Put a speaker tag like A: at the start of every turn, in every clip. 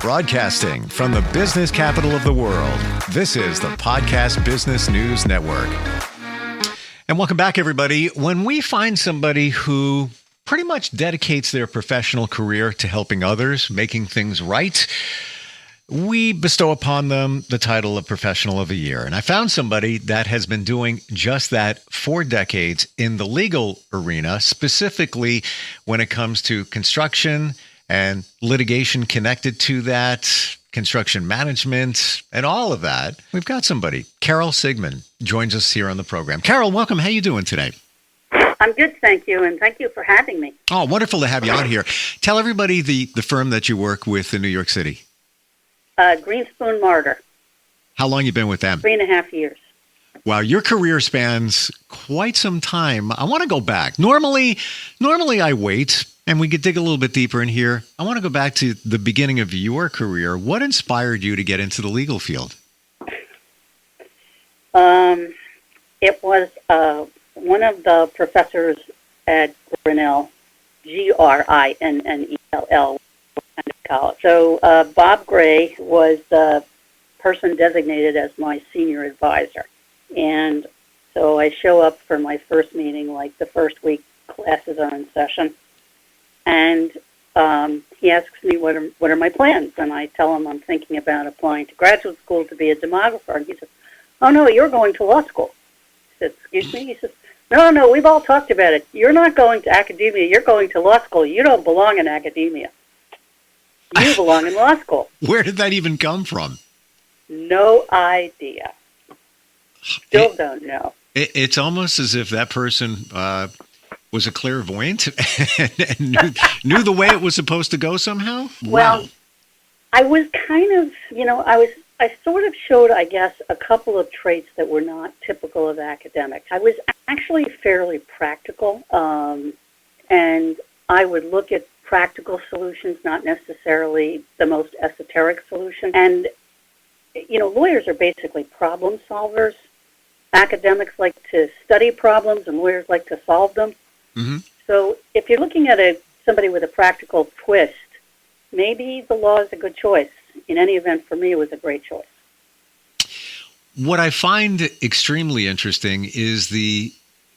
A: Broadcasting from the business capital of the world, this is the Podcast Business News Network. And welcome back, everybody. When we find somebody who pretty much dedicates their professional career to helping others, making things right, we bestow upon them the title of Professional of the Year. And I found somebody that has been doing just that for decades in the legal arena, specifically when it comes to construction and litigation connected to that, construction management, and all of that. We've got somebody. Carol Sigmond joins us here on the program. Carol, welcome. How are you doing today?
B: I'm good, thank you, and thank you for having me.
A: Oh, wonderful to have you on here. Tell everybody the firm that you work with in New York City.
B: Greenspoon, Marder.
A: How long you been with them?
B: 3.5 years.
A: Wow, your career spans quite some time. I want to go back. Normally I wait, and we could dig a little bit deeper in here. I want to go back to the beginning of your career. What inspired you to get into the legal field?
B: It was one of the professors at Grinnell, Grinnell, college. So Bob Gray was the person designated as my senior advisor. And so I show up for my first meeting, like the first week classes are in session. And he asks me, what are my plans? And I tell him I'm thinking about applying to graduate school to be a demographer. And he says, oh, no, you're going to law school. I said, excuse me? He says, no, we've all talked about it. You're not going to academia. You're going to law school. You don't belong in academia. You belong in law school.
A: Where did that even come from?
B: No idea. Still don't know.
A: It's almost as if that person was a clairvoyant and knew the way it was supposed to go somehow?
B: Well,
A: wow.
B: I was kind of, I sort of showed, I guess, a couple of traits that were not typical of academics. I was actually fairly practical, and I would look at practical solutions, not necessarily the most esoteric solution. And, lawyers are basically problem solvers. Academics like to study problems, and lawyers like to solve them. Mm-hmm. So if you're looking at somebody with a practical twist, maybe the law is a good choice. In any event, for me, it was a great choice.
A: What I find extremely interesting is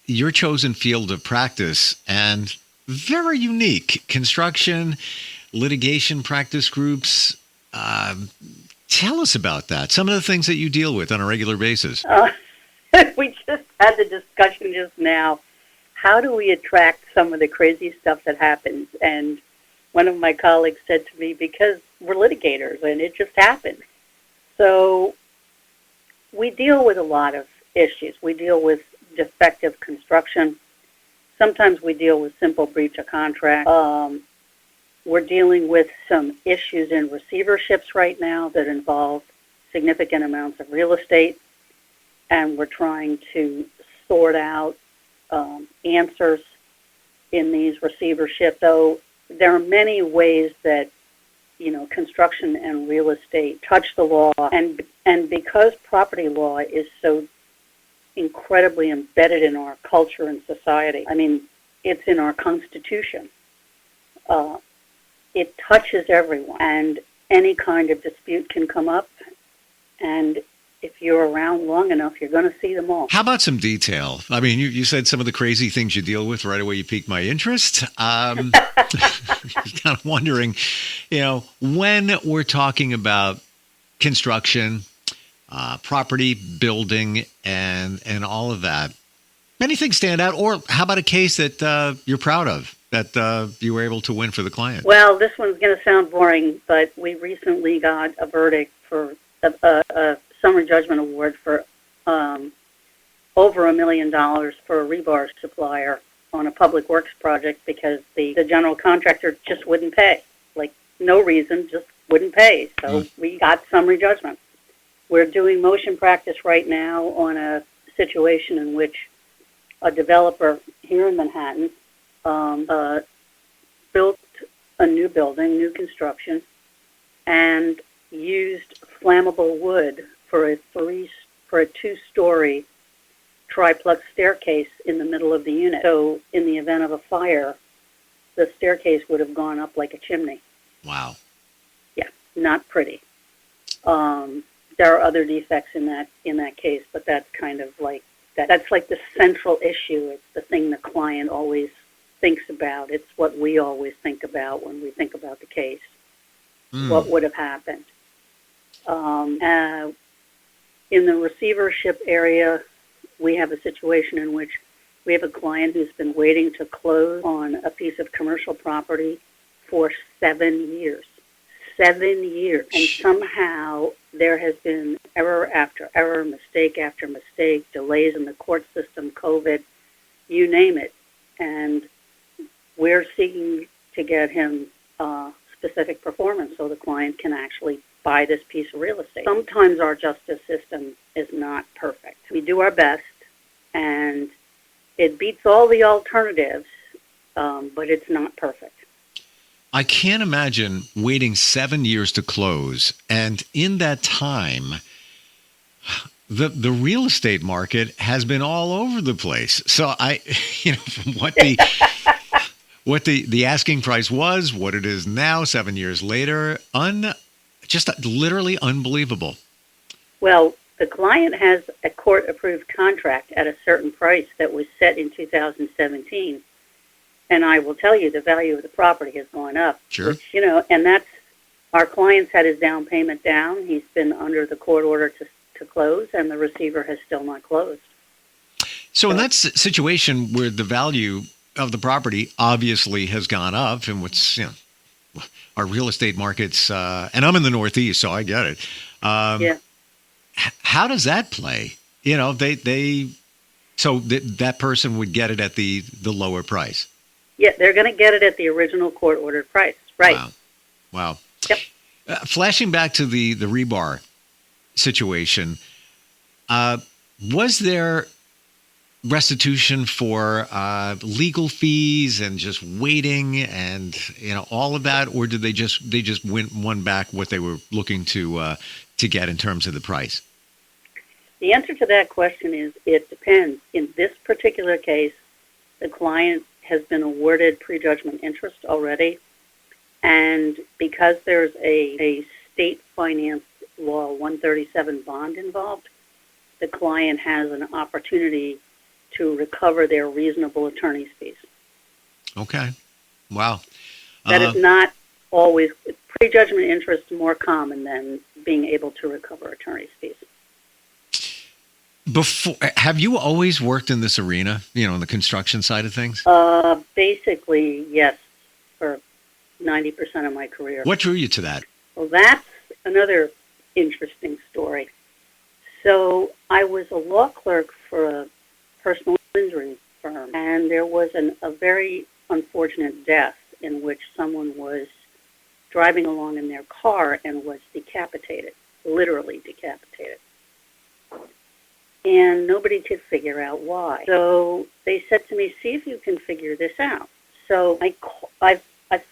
A: your chosen field of practice, and very unique. Construction, litigation practice groups. Tell us about that. Some of the things that you deal with on a regular basis.
B: We just had the discussion just now. How do we attract some of the crazy stuff that happens? And one of my colleagues said to me, because we're litigators and it just happens. So we deal with a lot of issues. We deal with defective construction. Sometimes we deal with simple breach of contract. We're dealing with some issues in receiverships right now that involve significant amounts of real estate, and we're trying to sort out answers in these receiverships. So there are many ways that, construction and real estate touch the law, and because property law is so incredibly embedded in our culture and society. I mean, it's in our Constitution. It touches everyone, and any kind of dispute can come up, and if you're around long enough, you're going to see them all.
A: How about some detail? I mean, you said some of the crazy things you deal with. Right away, you piqued my interest. Kind of wondering, when we're talking about construction, property, building, and all of that, anything stand out? Or how about a case that you're proud of, that you were able to win for the client?
B: Well, this one's going to sound boring, but we recently got a verdict for a summary judgment award for over $1 million for a rebar supplier on a public works project because the general contractor just wouldn't pay. Like, no reason, just wouldn't pay. So we got summary judgment. We're doing motion practice right now on a situation in which a developer here in Manhattan built a new building, new construction, and used flammable wood for a two-story triplex staircase in the middle of the unit. So in the event of a fire, the staircase would have gone up like a chimney.
A: Wow.
B: Yeah. not pretty. There are other defects in that case, but that's kind of like that's like the central issue. It's the thing the client always thinks about. It's what we always think about when we think about the case. What would have happened? In the receivership area, we have a situation in which we have a client who's been waiting to close on a piece of commercial property for 7 years. 7 years. And somehow there has been error after error, mistake after mistake, delays in the court system, COVID, you name it. And we're seeking to get him specific performance so the client can actually buy this piece of real estate. Sometimes our justice system is not perfect. We do our best, and it beats all the alternatives, but it's not perfect.
A: I can't imagine waiting 7 years to close, and in that time, the real estate market has been all over the place. So from what the asking price was, what it is now, 7 years later, just literally unbelievable.
B: Well, the client has a court-approved contract at a certain price that was set in 2017. And I will tell you, the value of the property has gone up.
A: Sure.
B: Which, and that's, our client's had his down payment down. He's been under the court order to close, and the receiver has still not closed.
A: So in that situation where the value of the property obviously has gone up, and what's, our real estate markets, and I'm in the Northeast, so I get it.
B: Yeah.
A: How does that play? That person would get it at the lower price.
B: Yeah, they're going to get it at the original court-ordered price. Right.
A: Wow.
B: Yep.
A: Flashing back to the rebar situation, was there restitution for legal fees and just waiting and all of that, or did they just won back what they were looking to get in terms of the price?
B: The answer to that question is it depends. In this particular case, the client has been awarded prejudgment interest already, and because there's a state finance law 137 bond involved, the client has an opportunity to recover their reasonable attorney's fees.
A: Okay. Wow.
B: That is not always, prejudgment interest is more common than being able to recover attorney's fees.
A: Have you always worked in this arena, in the construction side of things?
B: Basically, yes, for 90% of my career.
A: What drew you to that?
B: Well, that's another interesting story. So I was a law clerk for a personal injury firm, and there was a very unfortunate death in which someone was driving along in their car and was decapitated, literally decapitated. And nobody could figure out why. So they said to me, see if you can figure this out. So I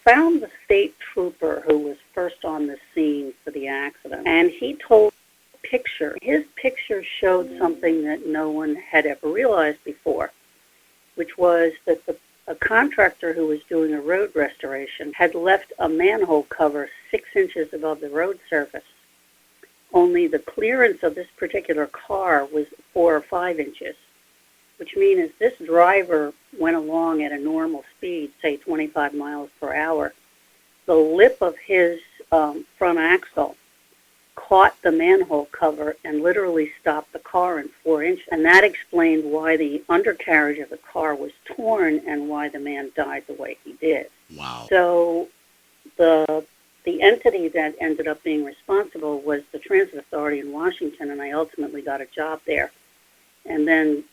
B: found the state trooper who was first on the scene for the accident, and he told a picture. His picture showed something that no one had ever realized before, which was that a contractor who was doing a road restoration had left a manhole cover 6 inches above the road surface. Only the clearance of this particular car was 4 or 5 inches, which means this driver went along at a normal speed, say 25 miles per hour. The lip of his front axle caught the manhole cover and literally stopped the car in 4 inches. And that explained why the undercarriage of the car was torn and why the man died the way he did.
A: Wow.
B: So the entity that ended up being responsible was the Transit Authority in Washington, and I ultimately got a job there. And then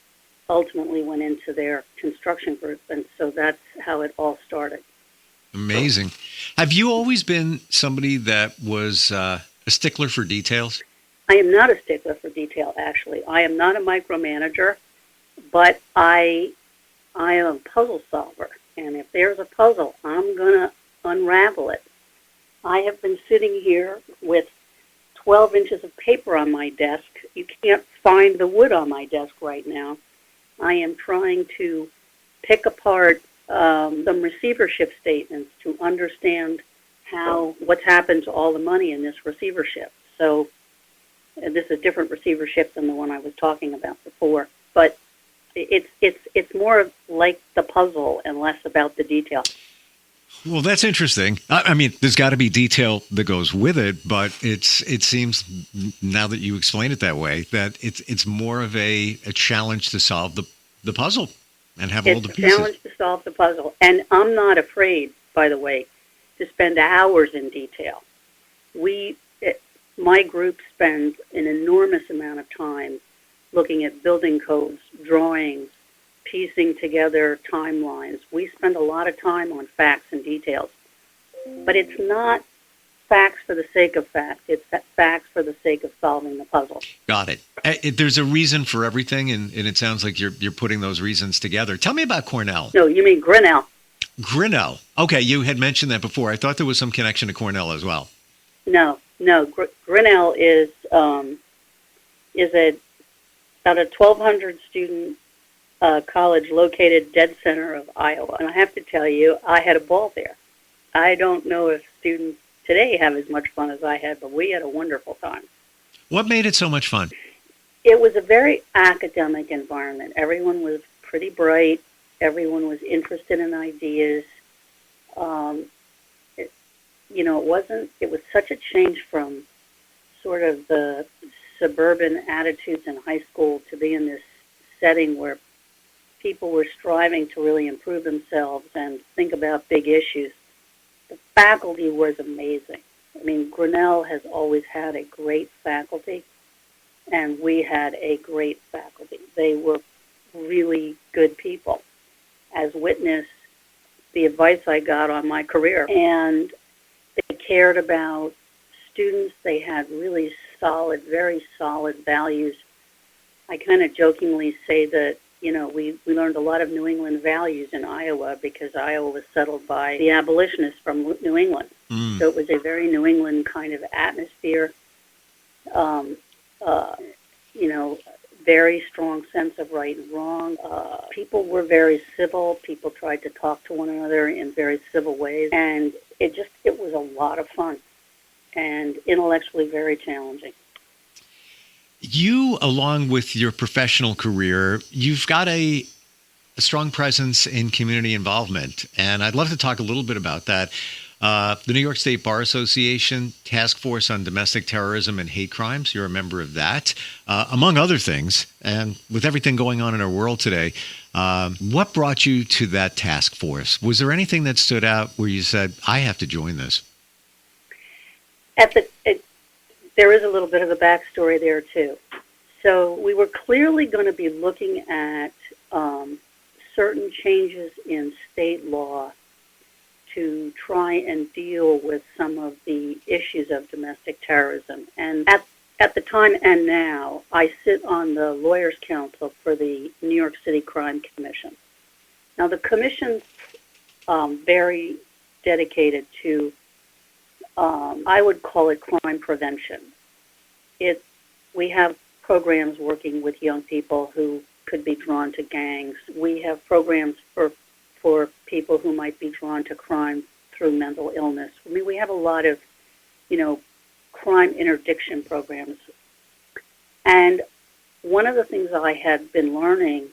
B: ultimately went into their construction group, and so that's how it all started.
A: Amazing. Have you always been somebody that was a stickler for details?
B: I am not a stickler for detail, actually. I am not a micromanager, but I am a puzzle solver. And if there's a puzzle, I'm going to unravel it. I have been sitting here with 12 inches of paper on my desk. You can't find the wood on my desk right now. I am trying to pick apart some receivership statements to understand what's happened to all the money in this receivership. So this is a different receivership than the one I was talking about before, but it's more like the puzzle and less about the detail.
A: Well, that's interesting. I mean, there's got to be detail that goes with it, but it seems, now that you explain it that way, that it's more of a challenge to solve the puzzle and have all the pieces.
B: It's a challenge to solve the puzzle. And I'm not afraid, by the way, to spend hours in detail. My group spends an enormous amount of time looking at building codes, drawings, piecing together timelines. We spend a lot of time on facts and details. But it's not facts for the sake of facts. It's facts for the sake of solving the puzzle.
A: Got it. There's a reason for everything, and it sounds like you're putting those reasons together. Tell me about Cornell.
B: No, you mean Grinnell.
A: Grinnell. Okay, you had mentioned that before. I thought there was some connection to Cornell as well.
B: No. Grinnell is about a 1,200 student college located dead center of Iowa. And I have to tell you, I had a ball there. I don't know if students today have as much fun as I had, but we had a wonderful time.
A: What made it so much fun?
B: It was a very academic environment. Everyone was pretty bright. Everyone was interested in ideas. It was such a change from sort of the suburban attitudes in high school to be in this setting where people were striving to really improve themselves and think about big issues. The faculty was amazing. I mean, Grinnell has always had a great faculty, and we had a great faculty. They were really good people, as witness the advice I got on my career. And they cared about students. They had really solid, very solid values. I kind of jokingly say that, we learned a lot of New England values in Iowa because Iowa was settled by the abolitionists from New England. So it was a very New England kind of atmosphere, very strong sense of right and wrong. People were very civil. People tried to talk to one another in very civil ways. And it was a lot of fun and intellectually very challenging.
A: You, along with your professional career, you've got a strong presence in community involvement. And I'd love to talk a little bit about that. The New York State Bar Association Task Force on Domestic Terrorism and Hate Crimes, you're a member of that, among other things. And with everything going on in our world today, what brought you to that task force? Was there anything that stood out where you said, I have to join this?
B: There is a little bit of a backstory there, too. So we were clearly going to be looking at certain changes in state law to try and deal with some of the issues of domestic terrorism. And at the time and now, I sit on the Lawyers' Council for the New York City Crime Commission. Now, the commission's very dedicated to, I would call it crime prevention. We have programs working with young people who could be drawn to gangs. We have programs for people who might be drawn to crime through mental illness. I mean, we have a lot of, crime interdiction programs. And one of the things I had been learning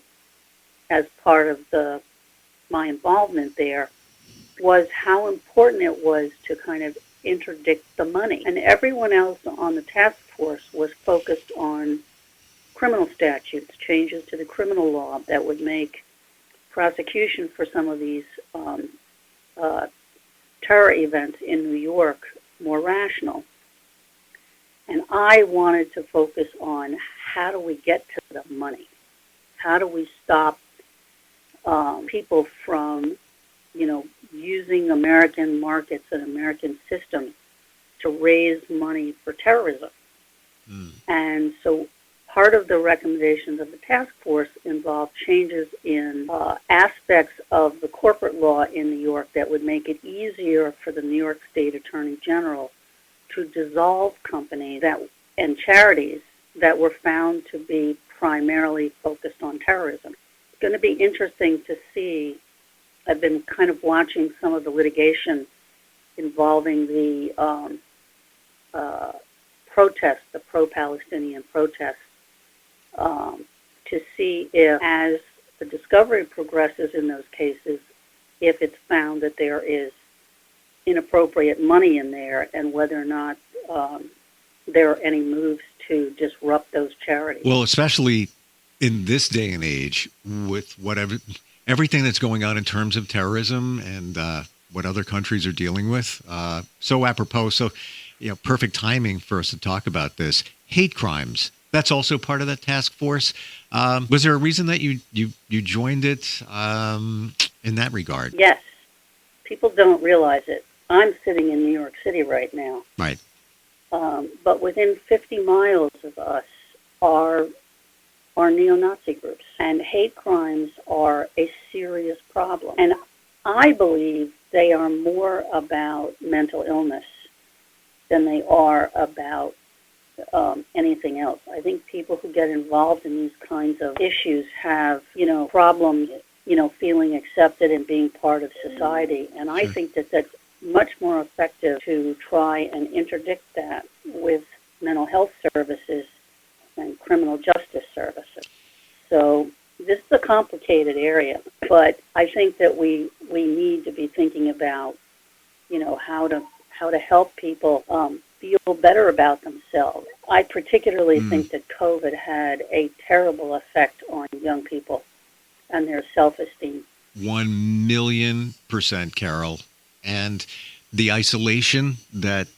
B: as part of my involvement there was how important it was to kind of interdict the money. And everyone else on the task force was focused on criminal statutes, changes to the criminal law that would make prosecution for some of these terror events in New York more rational. And I wanted to focus on how do we get to the money? How do we stop people from, using American markets and American systems to raise money for terrorism? And so part of the recommendations of the task force involved changes in aspects of the corporate law in New York that would make it easier for the New York State Attorney General to dissolve companies and charities that were found to be primarily focused on terrorism. It's going to be interesting to see. I've been kind of watching some of the litigation involving the protests, the pro-Palestinian protests, to see if, as the discovery progresses in those cases, if it's found that there is inappropriate money in there, and whether or not there are any moves to disrupt those charities.
A: Well, especially in this day and age, with everything that's going on in terms of terrorism and what other countries are dealing with. So apropos, perfect timing for us to talk about this. Hate crimes. That's also part of that task force. Was there a reason that you joined it in that regard?
B: Yes. People don't realize it. I'm sitting in New York City right now.
A: Right.
B: But within 50 miles of us are neo-Nazi groups. And hate crimes are a serious problem. And I believe they are more about mental illness than they are about anything else. I think people who get involved in these kinds of issues have, problems, feeling accepted and being part of society. And I think that that's much more effective to try and interdict that with mental health services and criminal justice services. So this is a complicated area, but I think that we need to be thinking about, how to help people feel better about themselves. I particularly think that COVID had a terrible effect on young people and their self-esteem.
A: 1,000,000%, Carol. And the isolation that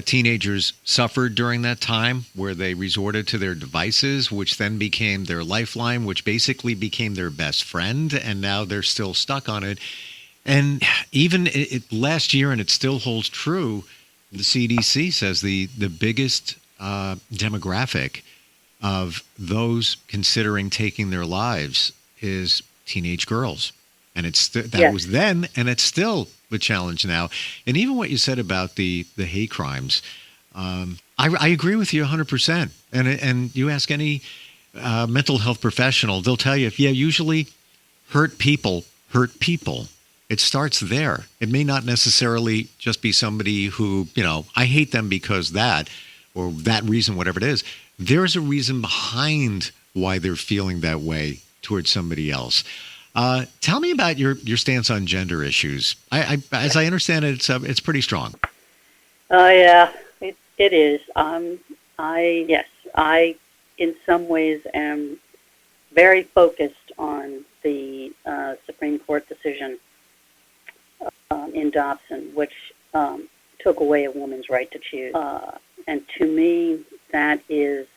A: teenagers suffered during that time, where they resorted to their devices, which then became their lifeline, which basically became their best friend, and now they're still stuck on it. And even last year, and it still holds true, the CDC says the biggest demographic of those considering taking their lives is teenage girls. And was then, and it's still the challenge now. And even what you said about the hate crimes, I agree with you 100%. And you ask any mental health professional, they'll tell you, usually hurt people hurt people. It starts there. It may not necessarily just be somebody who, I hate them because that, or that reason, whatever it is. There's a reason behind why they're feeling that way towards somebody else. Tell me about your stance on gender issues. As I understand it, it's pretty strong.
B: Yeah, it is. I in some ways am very focused on the Supreme Court decision in Dobson, which took away a woman's right to choose. And to me, that is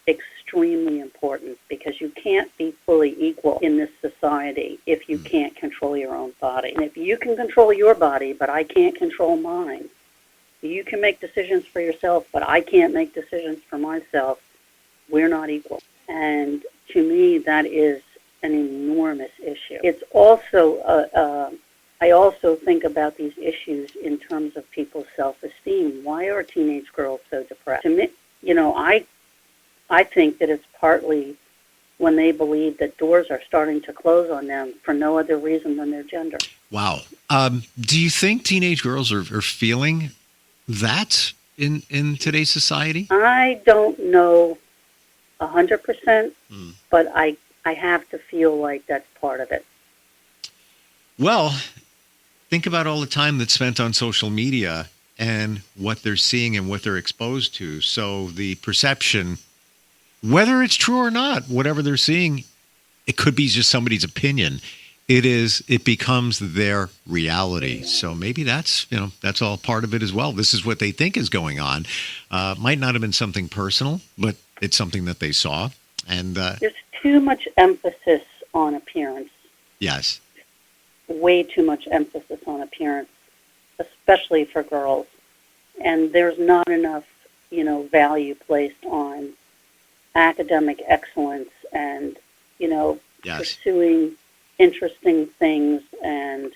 B: extremely important, because you can't be fully equal in this society if you can't control your own body. And if you can control your body, but I can't control mine, you can make decisions for yourself, but I can't make decisions for myself, we're not equal. And to me, that is an enormous issue. It's also, I also think about these issues in terms of people's self-esteem. Why are teenage girls so depressed? To me, I think that it's partly when they believe that doors are starting to close on them for no other reason than their gender.
A: Wow. Do you think teenage girls are feeling that in today's society?
B: I don't know 100%, but I have to feel like that's part of it.
A: Well, think about all the time that's spent on social media and what they're seeing and what they're exposed to. So the perception, whether it's true or not, whatever they're seeing, it could be just somebody's opinion. It becomes their reality. So maybe that's all part of it as well. This is what they think is going on. Might not have been something personal, but it's something that they saw. And
B: there's too much emphasis on appearance.
A: Yes.
B: Way too much emphasis on appearance, especially for girls. And there's not enough, value placed on academic excellence and, pursuing interesting things and,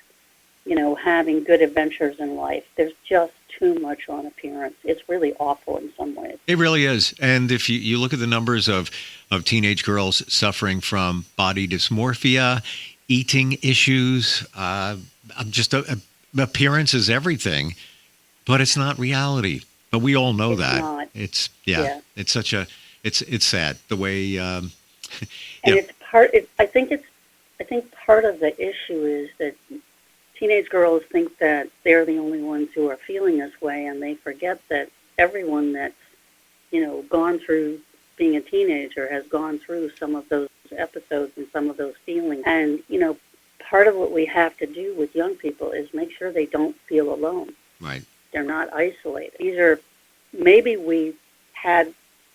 B: having good adventures in life. There's just too much on appearance. It's really awful in some ways.
A: It really is. And if you look at the numbers of teenage girls suffering from body dysmorphia, eating issues, just appearance is everything, but it's not reality. But we all know that.
B: Not.
A: It's it's such a it's sad the way.
B: And it's part. I think part of the issue is that teenage girls think that they're the only ones who are feeling this way, and they forget that everyone that's gone through being a teenager has gone through some of those episodes and some of those feelings. And part of what we have to do with young people is make sure they don't feel alone.
A: Right.
B: They're not isolated. Maybe we had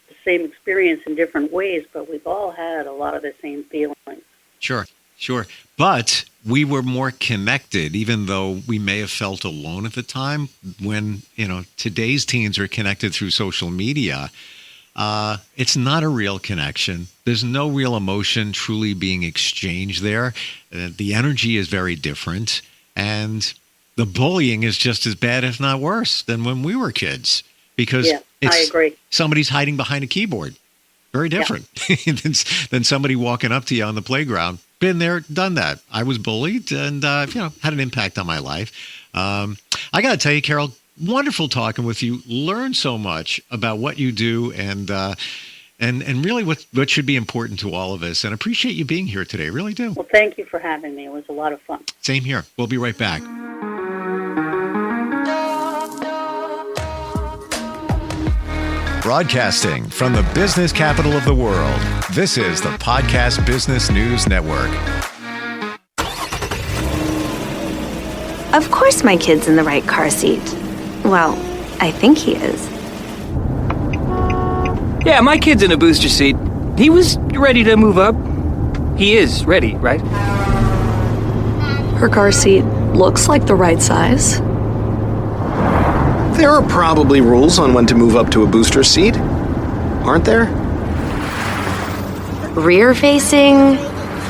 B: the same experience in different ways, but we've all had a lot of the same feelings.
A: Sure. But we were more connected, even though we may have felt alone at the time. When, today's teens are connected through social media, it's not a real connection. There's no real emotion truly being exchanged there. The energy is very different. And the bullying is just as bad, if not worse, than when we were kids. Because
B: I agree.
A: Somebody's hiding behind a keyboard. Very different than somebody walking up to you on the playground. Been there, done that. I was bullied and, had an impact on my life. I got to tell you, Carol, wonderful talking with you. Learn so much about what you do and really what should be important to all of us. And appreciate you being here today. Really do.
B: Well, thank you for having me. It was a lot of fun.
A: Same here. We'll be right back. Broadcasting from the business capital of the world, this is the Podcast Business News Network.
C: Of course my kid's in the right car seat. Well, I think he is.
D: Yeah, my kid's in a booster seat. He was ready to move up. He is ready, right?
E: Her car seat looks like the right size.
F: There are probably rules on when to move up to a booster seat, aren't there?
C: Rear facing,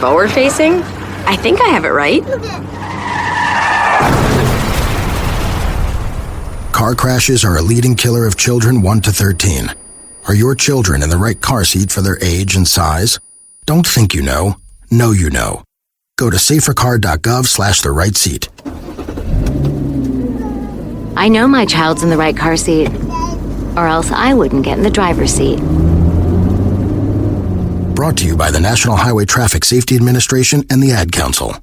C: forward facing. I think I have it right.
G: Car crashes are a leading killer of children 1 to 13. Are your children in the right car seat for their age and size? Don't think you know. Know you know. Go to safercar.gov/the right seat.
H: I know my child's in the right car seat, or else I wouldn't get in the driver's seat.
G: Brought to you by the National Highway Traffic Safety Administration and the Ad Council.